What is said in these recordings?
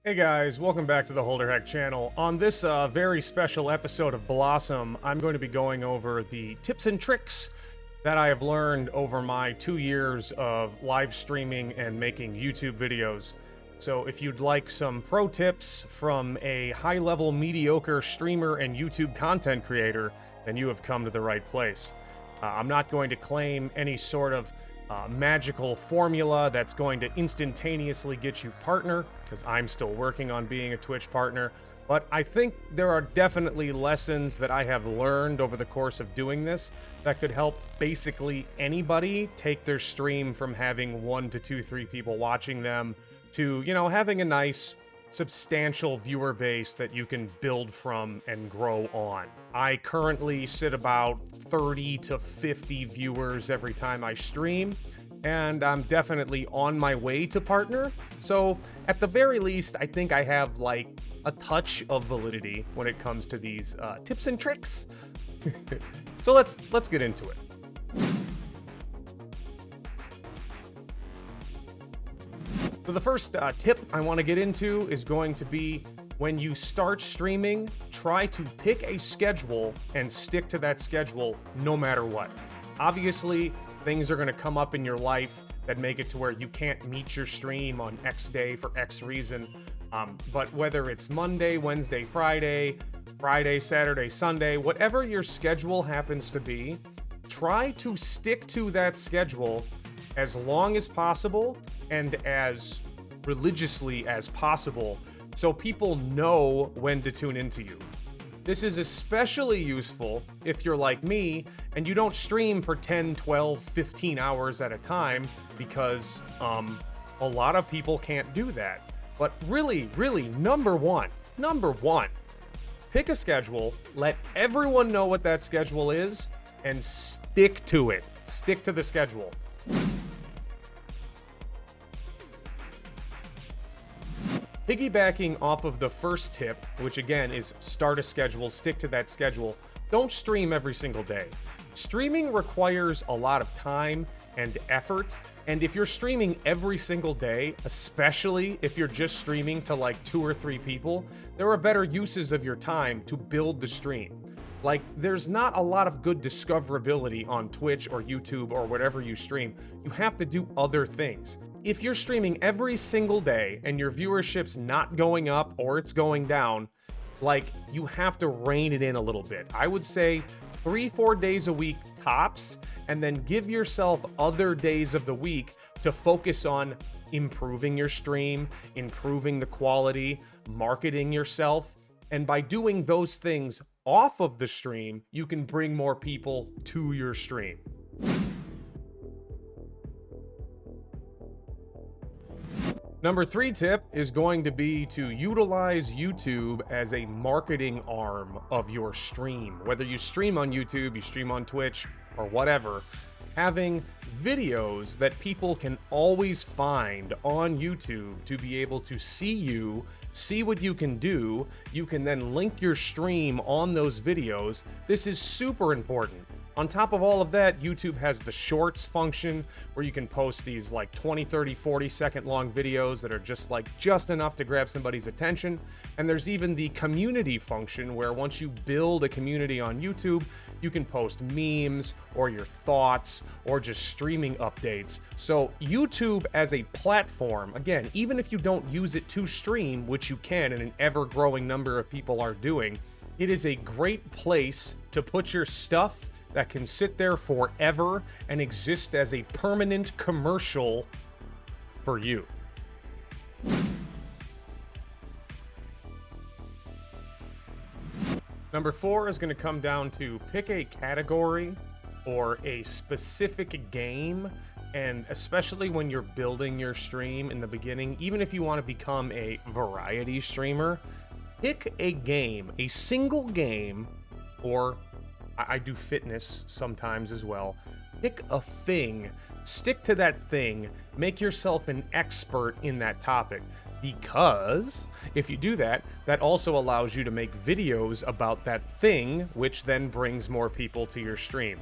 Hey guys, welcome back to the Holderhek channel. On this very special episode of Blossom, I'm going to be going over the tips and tricks that I have learned over my 2 years of live streaming and making YouTube videos. So if you'd like some pro tips from a high-level mediocre streamer and YouTube content creator, then you have come to the right place. I'm not going to claim any sort of magical formula that's going to instantaneously get you partner, because I'm still working on being a Twitch partner, but I think there are definitely lessons that I have learned over the course of doing this that could help basically anybody take their stream from having 1 to 2, 3 people watching them to, you know, having a nice substantial viewer base that you can build from and grow on. I currently sit about 30 to 50 viewers every time I stream, and I'm definitely on my way to partner. So at the very least, I think I have like a touch of validity when it comes to these tips and tricks. So let's get into it. So the first tip I want to get into is going to be when you start streaming, try to pick a schedule and stick to that schedule no matter what. Obviously, things are going to come up in your life that make it to where you can't meet your stream on X day for X reason. But whether it's Monday, Wednesday, Friday, Saturday, Sunday, whatever your schedule happens to be, try to stick to that schedule as long as possible and as religiously as possible so people know when to tune into you. This is especially useful if you're like me and you don't stream for 10, 12, 15 hours at a time, because a lot of people can't do that. But really, number one, pick a schedule, let everyone know what that schedule is, and stick to it. Stick to the schedule. Piggybacking off of the first tip, which again is start a schedule, stick to that schedule, don't stream every single day. Streaming requires a lot of time and effort, and if you're streaming every single day, especially if you're just streaming to like 2 or 3 people, there are better uses of your time to build the stream. Like, there's not a lot of good discoverability on Twitch or YouTube or whatever you stream. You have to do other things. If you're streaming every single day and your viewership's not going up or it's going down, like, you have to rein it in a little bit. I would say 3-4 days a week tops, and then give yourself other days of the week to focus on improving your stream, improving the quality, marketing yourself. And by doing those things off of the stream, you can bring more people to your stream. Number 3 tip is going to be to utilize YouTube as a marketing arm of your stream. Whether you stream on YouTube, you stream on Twitch, or whatever, having videos that people can always find on YouTube to be able to see you, see what you can do. You can then link your stream on those videos. This is super important. On top of all of that, YouTube has the shorts function where you can post these like 20, 30, 40 second long videos that are just enough to grab somebody's attention. And there's even the community function where once you build a community on YouTube, you can post memes or your thoughts or just streaming updates. So YouTube as a platform, again, even if you don't use it to stream, which you can and an ever-growing number of people are doing, it is a great place to put your stuff that can sit there forever and exist as a permanent commercial for you. Number 4 is going to come down to pick a category or a specific game, and especially when you're building your stream in the beginning, even if you want to become a variety streamer, pick a game, a single game, or I do fitness sometimes as well. Pick a thing, stick to that thing, make yourself an expert in that topic. Because if you do that, that also allows you to make videos about that thing, which then brings more people to your stream.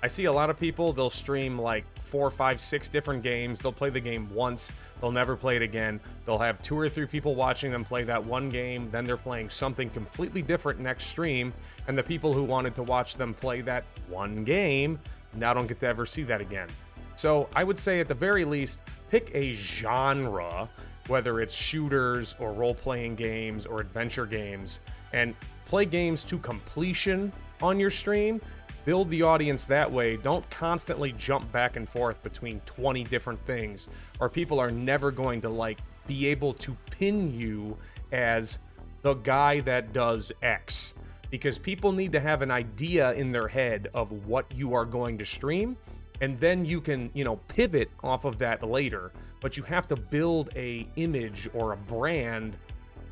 I see a lot of people, they'll stream like 4, 5, 6 different games. They'll play the game once, they'll never play it again. They'll have 2 or 3 people watching them play that one game, then they're playing something completely different next stream, and the people who wanted to watch them play that one game now don't get to ever see that again. So I would say at the very least, pick a genre, whether it's shooters or role-playing games or adventure games, and play games to completion on your stream. Build the audience that way. Don't constantly jump back and forth between 20 different things, or people are never going to be able to pin you as the guy that does X, because people need to have an idea in their head of what you are going to stream, and then you can, pivot off of that later, but you have to build a image or a brand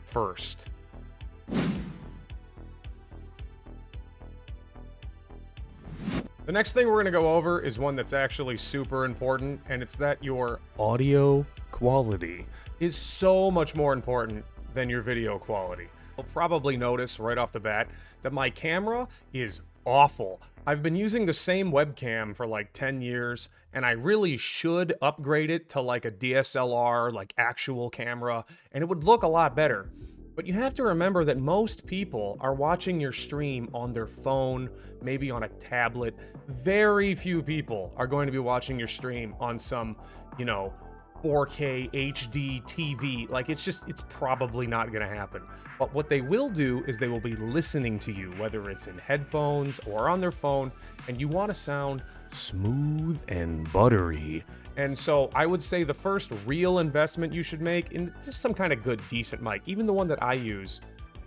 first. The next thing we're going to go over is one that's actually super important, and it's that your audio quality is so much more important than your video quality. You'll probably notice right off the bat that my camera is awful. I've been using the same webcam for like 10 years, and I really should upgrade it to like a DSLR, like actual camera, and it would look a lot better. But you have to remember that most people are watching your stream on their phone, maybe on a tablet. Very few people are going to be watching your stream on some, 4K HD TV. Like, it's probably not going to happen. But what they will do is they will be listening to you, whether it's in headphones or on their phone, and you want to sound smooth and buttery. And so I would say the first real investment you should make in just some kind of good, decent mic, even the one that I use,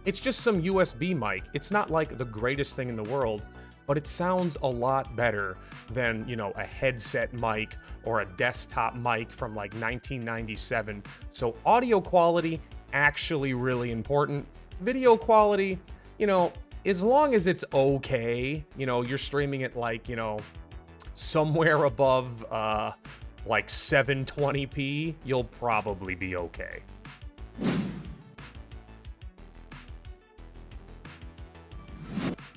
it's just some USB mic. It's not like the greatest thing in the world, but it sounds a lot better than, a headset mic or a desktop mic from like 1997. So audio quality, actually really important. Video quality, as long as it's okay, you're streaming it like, somewhere above, like 720p, you'll probably be okay.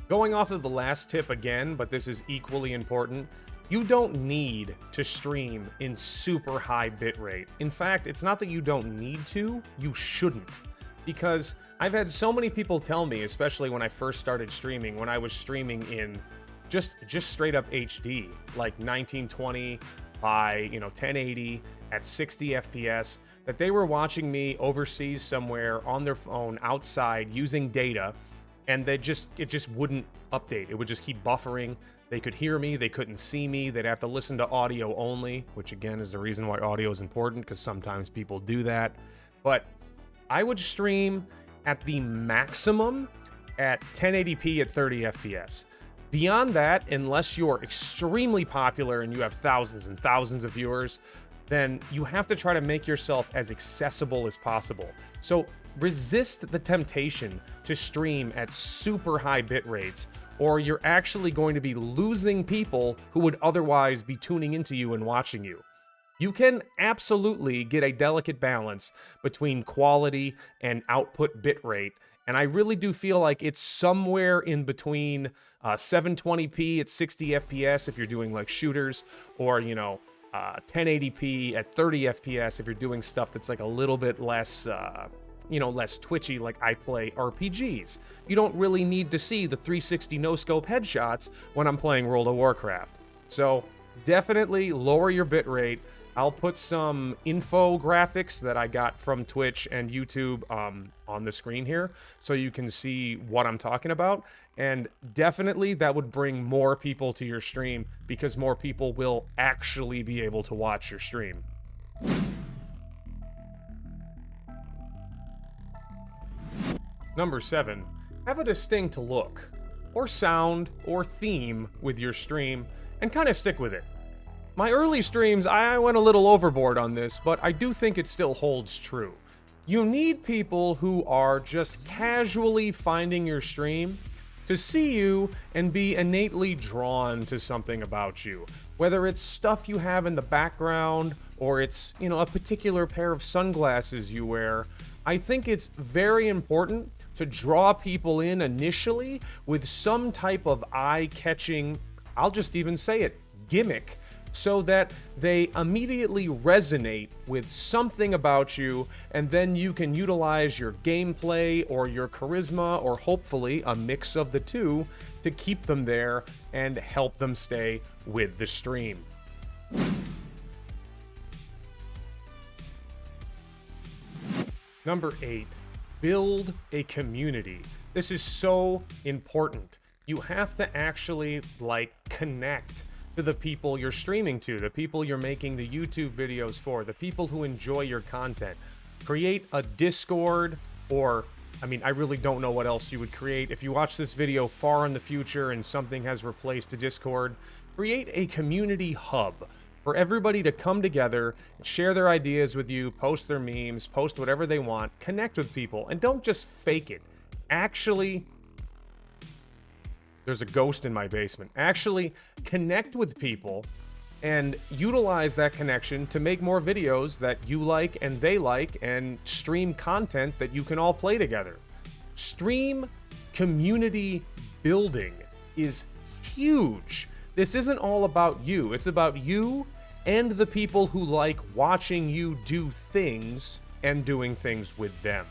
Going off of the last tip again, but this is equally important, you don't need to stream in super high bitrate. In fact, it's not that you don't need to, you shouldn't. Because I've had so many people tell me, especially when I first started streaming, when I was streaming in just straight up HD, like 1920 by 1080 at 60 FPS, that they were watching me overseas somewhere on their phone outside using data, and it just wouldn't update. It would just keep buffering. They could hear me, they couldn't see me, they'd have to listen to audio only, which again is the reason why audio is important, because sometimes people do that. But I would stream at the maximum at 1080p at 30 FPS. Beyond that, unless you're extremely popular and you have thousands and thousands of viewers, then you have to try to make yourself as accessible as possible. So resist the temptation to stream at super high bit rates, or you're actually going to be losing people who would otherwise be tuning into you and watching you. You can absolutely get a delicate balance between quality and output bitrate, and I really do feel like it's somewhere in between 720p at 60 FPS if you're doing like shooters, or 1080p at 30 FPS if you're doing stuff that's like a little bit less less twitchy, like I play RPGs. You don't really need to see the 360 no-scope headshots when I'm playing World of Warcraft. So definitely lower your bitrate. I'll put some infographics that I got from Twitch and YouTube on the screen here so you can see what I'm talking about. And definitely that would bring more people to your stream, because more people will actually be able to watch your stream. Number 7, have a distinct look, or sound, or theme with your stream, and kind of stick with it. My early streams, I went a little overboard on this, but I do think it still holds true. You need people who are just casually finding your stream to see you and be innately drawn to something about you. Whether it's stuff you have in the background, or it's, a particular pair of sunglasses you wear, I think it's very important to draw people in initially with some type of eye-catching I'll just even say it, gimmick, so that they immediately resonate with something about you, and then you can utilize your gameplay or your charisma, or hopefully a mix of the two, to keep them there and help them stay with the stream. Number 8, build a community. This is so important. You have to actually connect to the people you're streaming to, the people you're making the YouTube videos for, the people who enjoy your content. Create a Discord, or I really don't know what else you would create. If you watch this video far in the future and something has replaced a Discord, create a community hub for everybody to come together, share their ideas with you, post their memes, post whatever they want, connect with people, and don't just fake it. Actually, there's a ghost in my basement. Actually connect with people and utilize that connection to make more videos that you like and they like, and stream content that you can all play together. Stream community building is huge. This isn't all about you. It's about you and the people who like watching you do things and doing things with them.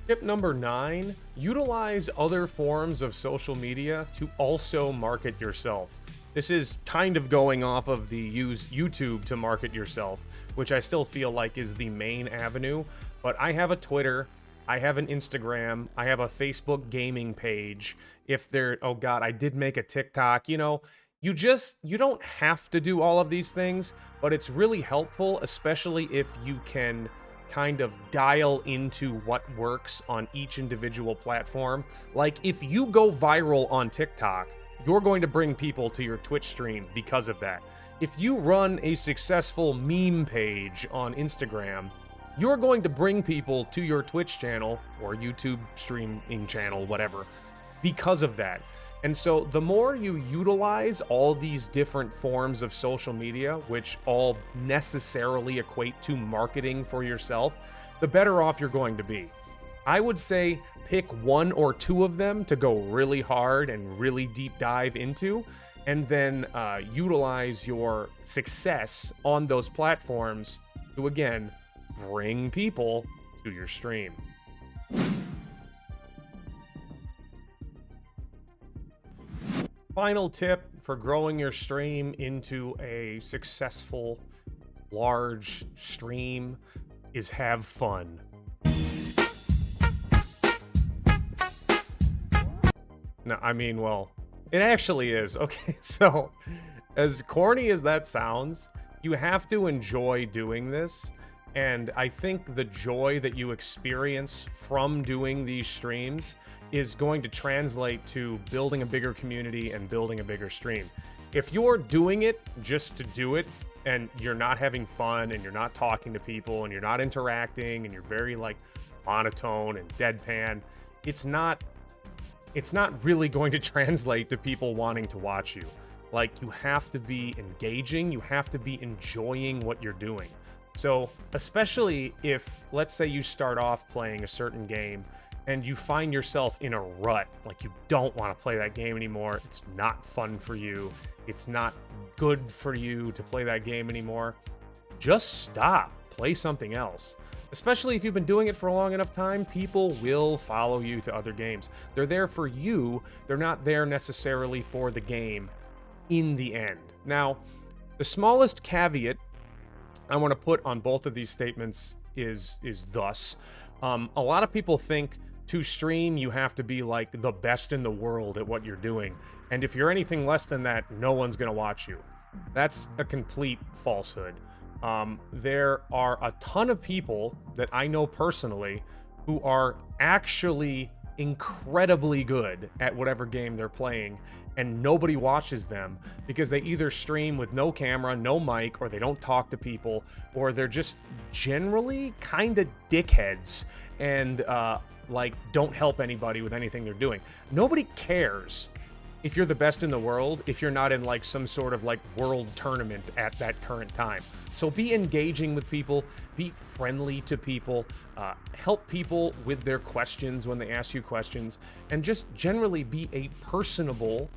Tip number 9, utilize other forms of social media to also market yourself. This is kind of going off of the use YouTube to market yourself, which I still feel like is the main avenue, but I have a Twitter, I have an Instagram, I have a Facebook gaming page. Oh God, I did make a TikTok. You don't have to do all of these things, but it's really helpful, especially if you can kind of dial into what works on each individual platform. Like, if you go viral on TikTok, you're going to bring people to your Twitch stream because of that. If you run a successful meme page on Instagram, you're going to bring people to your Twitch channel or YouTube streaming channel, whatever, because of that. And so the more you utilize all these different forms of social media, which all necessarily equate to marketing for yourself, the better off you're going to be. I would say pick 1 or 2 of them to go really hard and really deep dive into, and then utilize your success on those platforms to, again, bring people to your stream. Final tip for growing your stream into a successful, large stream is have fun. No, well, it actually is. Okay, so as corny as that sounds, you have to enjoy doing this. And I think the joy that you experience from doing these streams is going to translate to building a bigger community and building a bigger stream. If you're doing it just to do it, and you're not having fun, and you're not talking to people, and you're not interacting, and you're very monotone and deadpan, it's not really going to translate to people wanting to watch you. You have to be engaging, you have to be enjoying what you're doing. So, especially if, let's say you start off playing a certain game and you find yourself in a rut, you don't want to play that game anymore, it's not fun for you, it's not good for you to play that game anymore, just stop, play something else. Especially if you've been doing it for a long enough time, people will follow you to other games. They're there for you, they're not there necessarily for the game in the end. Now, the smallest caveat I want to put on both of these statements is thus. A lot of people think to stream you have to be the best in the world at what you're doing, and if you're anything less than that, no one's gonna watch you. That's a complete falsehood. There are a ton of people that I know personally who are actually incredibly good at whatever game they're playing, and nobody watches them because they either stream with no camera, no mic, or they don't talk to people, or they're just generally kind of dickheads and don't help anybody with anything they're doing. Nobody cares if you're the best in the world if you're not in some sort of world tournament at that current time. So be engaging with people, be friendly to people, help people with their questions when they ask you questions, and just generally be a personable,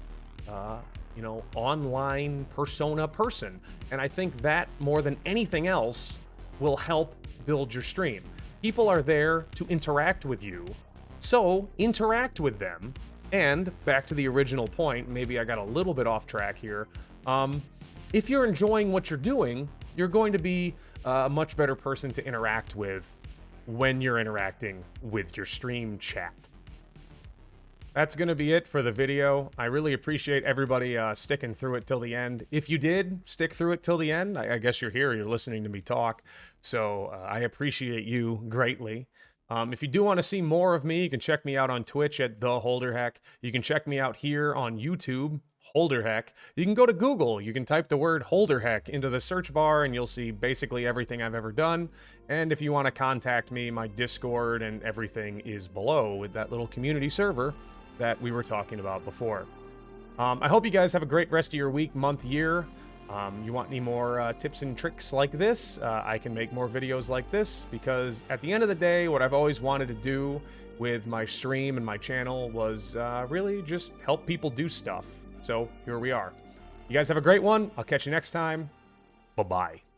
online persona person. And I think that more than anything else will help build your stream. People are there to interact with you, so interact with them. And back to the original point, maybe I got a little bit off track here. If you're enjoying what you're doing, you're going to be a much better person to interact with when you're interacting with your stream chat. That's going to be it for the video. I really appreciate everybody sticking through it till the end. If you did stick through it till the end, I guess you're here, you're listening to me talk. So I appreciate you greatly. If you do want to see more of me, you can check me out on Twitch at The Holderhek. You can check me out here on YouTube, Holderhek. You can go to Google. You can type the word Holderhek into the search bar and you'll see basically everything I've ever done. And if you want to contact me, my Discord and everything is below with that little community server that we were talking about before. I hope you guys have a great rest of your week, month, year. You want any more tips and tricks like this? I can make more videos like this, because at the end of the day, what I've always wanted to do with my stream and my channel was really just help people do stuff. So here we are. You guys have a great one. I'll catch you next time. Bye-bye.